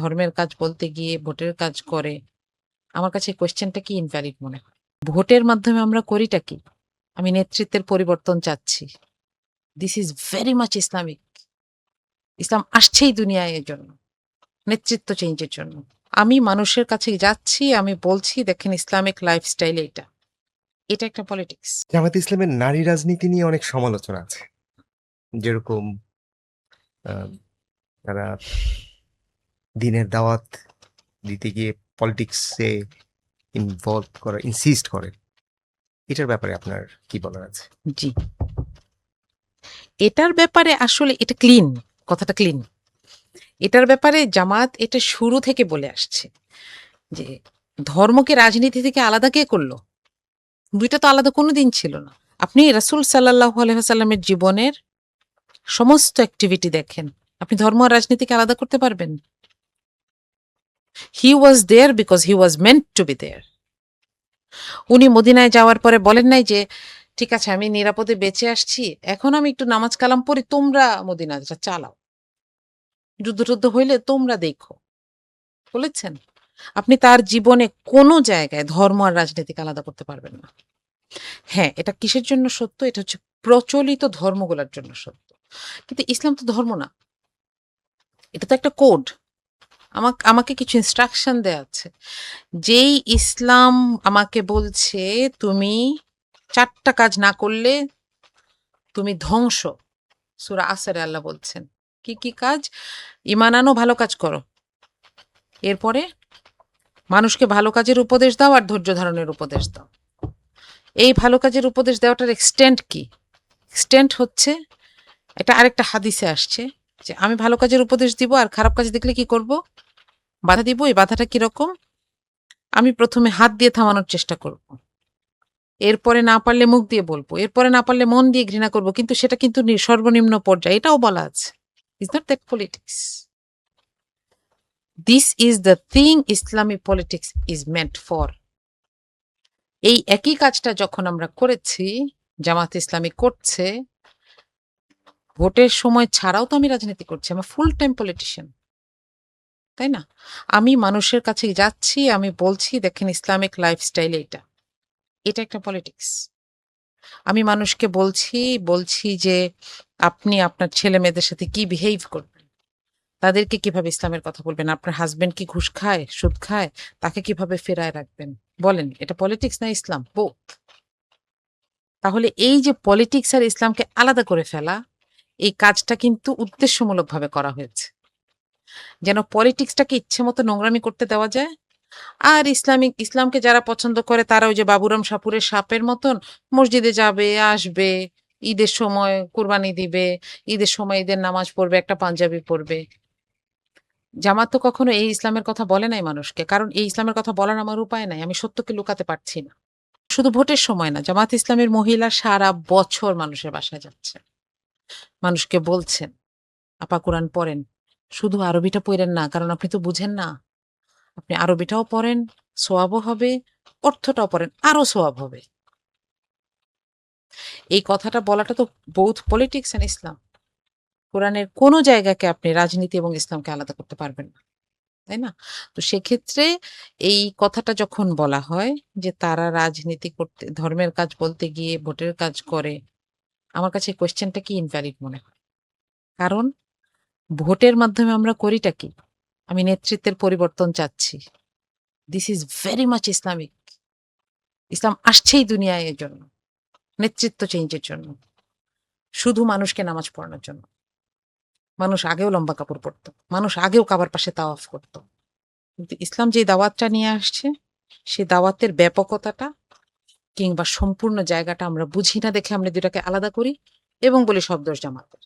ধর্মের কাজ বলতে গিয়ে ভোটের কাজ করে, আমার কাছে কোয়েশ্চেনটা কি ইনভ্যালিড মনে হয়। ভোটের মাধ্যমে আমরা করিটা কি? আমি নেতৃত্বের পরিবর্তন চাচ্ছি। This is very much Islamic. ইসলাম আসছেই দুনিয়ায় এর জন্য, নেতৃত্ব চেঞ্জের জন্য। আমি মানুষের কাছে যাচ্ছি, আমি বলছি দেখেন ইসলামিক লাইফস্টাইল এটা। এটা একটা পলিটিক্স। জামায়াতে ইসলামের নারী রাজনীতি নিয়ে অনেক সমালোচনা আছে। যেরকম তারা দিনের দাওয়াত দিতে গিয়ে পলিটিক্সে ইনভলভ করে, ইনসিস্ট করে। এটার ব্যাপারে আপনার কি বলার আছে? জি, এটার ব্যাপারে আসলে এটা ক্লিন, কথাটা ক্লিন। এটার ব্যাপারে জামাত এটা শুরু থেকে বলে আসছে যে ধর্মকে রাজনীতি থেকে আলাদা কে করলো? দুইটা তো আলাদা কোনো দিন ছিল না। আপনি রাসূল সাল্লাল্লাহু আলাইহি ওয়াসাল্লামের জীবনের সমস্ত অ্যাক্টিভিটি দেখেন, আপনি ধর্ম আর রাজনীতিকে আলাদা করতে পারবেন? He was there because he was meant to be there. উনি মদিনায় যাওয়ার পরে বলেন নাই যে ঠিক আছে আমি নিরাপদে বেঁচে আসছি, এখন আমি একটু নামাজ কালাম পড়ি, তোমরা মদিনাটা চালাও, যুদ্ধ টুদ্ধ হইলে তোমরা দেখো। বলেছেন? আপনি তার জীবনে কোনো জায়গায় ধর্ম আর রাজনীতিকে আলাদা করতে পারবেন না। হ্যাঁ, এটা কিসের জন্য সত্য? এটা হচ্ছে প্রচলিত ধর্মগুলোর জন্য সত্য। কিন্তু ইসলাম তো ধর্ম না। এটা তো একটা কোড। আমাকে কিছু ইনস্ট্রাকশন দেয়া আছে। যেই ইসলাম আমাকে বলছে তুমি ৪ টা কাজ না করলে তুমি ধ্বংস। সূরা আসরে আল্লাহ বলছেন। কি, কি কাজ? ঈমান আনো, ভালো কাজ করো। এরপরে মানুষকে ভালো কাজের উপদেশ দাও আর ধৈর্য ধারণের উপদেশ দাও। এই ভালো কাজের উপদেশ দেওয়াটার এক্সটেন্ট কি? এক্সটেন্ট হচ্ছে এটা আরেকটা হাদিসে আসছে যে আমি ভালো কাজের উপদেশ দিব আর খারাপ কাজ দেখলে কি করব? বাধা দিব। এই বাধাটা কিরকম? আমি প্রথমে হাত দিয়ে থামানোর চেষ্টা করব। এরপরে না পারলে মুখ দিয়ে বলবো। এরপরে না পারলে মন দিয়ে ঘৃণা করব। কিন্তু সেটা কিন্তু সর্বনিম্ন পর্যায়ে। এটাও বলা আছে। Is not that politics? This is the thing Islami politics is meant for. এই একই কাজটা যখন আমরা করেছি, জামাত ইসলামী করছে, ভোটের সময় ছাড়াও তো আমি রাজনীতি করছি। আমি ফুল টাইম পলিটিশিয়ান। তাই না? আমি মানুষের কাছে যাচ্ছি, আমি বলছি দেখেন ইসলামিক লাইফস্টাইল এটা। এটা একটা পলিটিক্স। আমি মানুষকে বলছি যে আপনি আপনার ছেলে-মেয়েদের সাথে কি বিহেভ করবেন? তাদেরকে কিভাবে ইসলামের কথা বলবেন? আপনার হাসব্যান্ড কি ঘুষ খায়, সুদ খায়? তাকে কিভাবে ফেরায় রাখবেন? বলেন, এটা পলিটিক্স না ইসলাম? বোথ। তাহলে এই যে পলিটিক্স আর ইসলামকে আলাদা করে ফেলা, এই কাজটা কিন্তু উদ্দেশ্যমূলকভাবে করা হয়েছে। যেন পলিটিক্সটাকে ইচ্ছেমতো নোংরামি করতে দেওয়া যায়। আর ইসলামকে যারা পছন্দ করে তারা ওই যে বাবুরাম শাহপুরের সাপের মতন মসজিদে যাবে, আসবে, ঈদের সময় কুরবানি দিবে, ঈদের সময় ঈদের নামাজ পড়বে, একটা পাঞ্জাবি পড়বে। জামাত তো কখনো এই ইসলামের কথা বলে নাই মানুষকে। কারণ এই ইসলামের কথা বলার আমার উপায় নাই। আমি সত্যকে লুকাতে পারছি না। শুধু ভোটের সময় না, জামাত ইসলামের মহিলা সারা বছর মানুষের বাসায় যাচ্ছে। মানুষকে বলছেন, আপা কোরআন পড়েন। শুধু আরবিটা পড়েন না, কারণ আপনি তো বুঝেন না। আপনি আরবিটাও পড়েন, সওয়াবও হবে, অর্থটাও পড়েন, আরো সওয়াব হবে। এই কথাটা বলাটা তো বোথ পলিটিক্স এন্ড ইসলাম। কোরআনের কোনো জায়গাকে আপনি রাজনীতি এবং ইসলামকে আলাদা করতে পারবেন না। তাই না? তো সেক্ষেত্রে এই কথাটা যখন বলা হয় যে তারা রাজনীতি করতে, ধর্মের কাজ বলতে গিয়ে ভোটের কাজ করে, আমার কাছে কোয়েশ্চেনটা কি ইনভ্যালিড মনে হয়। কারণ ভোটের মাধ্যমে আমরা করিটা কি? আমি নেতৃত্বের পরিবর্তন চাচ্ছি। This is very much Islamic. ইসলাম আসছেই দুনিয়ায় এর জন্য, নেতৃত্ব চেঞ্জের জন্য। শুধু মানুষকে নামাজ পড়ানোর জন্য। মানুষ আগেও লম্বা কাপড় পরতো। মানুষ আগেও কাবার পাশে তাওয়াফ করতো। কিন্তু ইসলাম যে দাওয়াতটা নিয়ে আসছে, সেই দাওয়াতের ব্যাপকতাটা কিংবা সম্পূর্ণ জায়গাটা আমরা বুঝি না দেখে আমরা দুটাকে আলাদা করি এবং বলি সব দোষ জামাতের।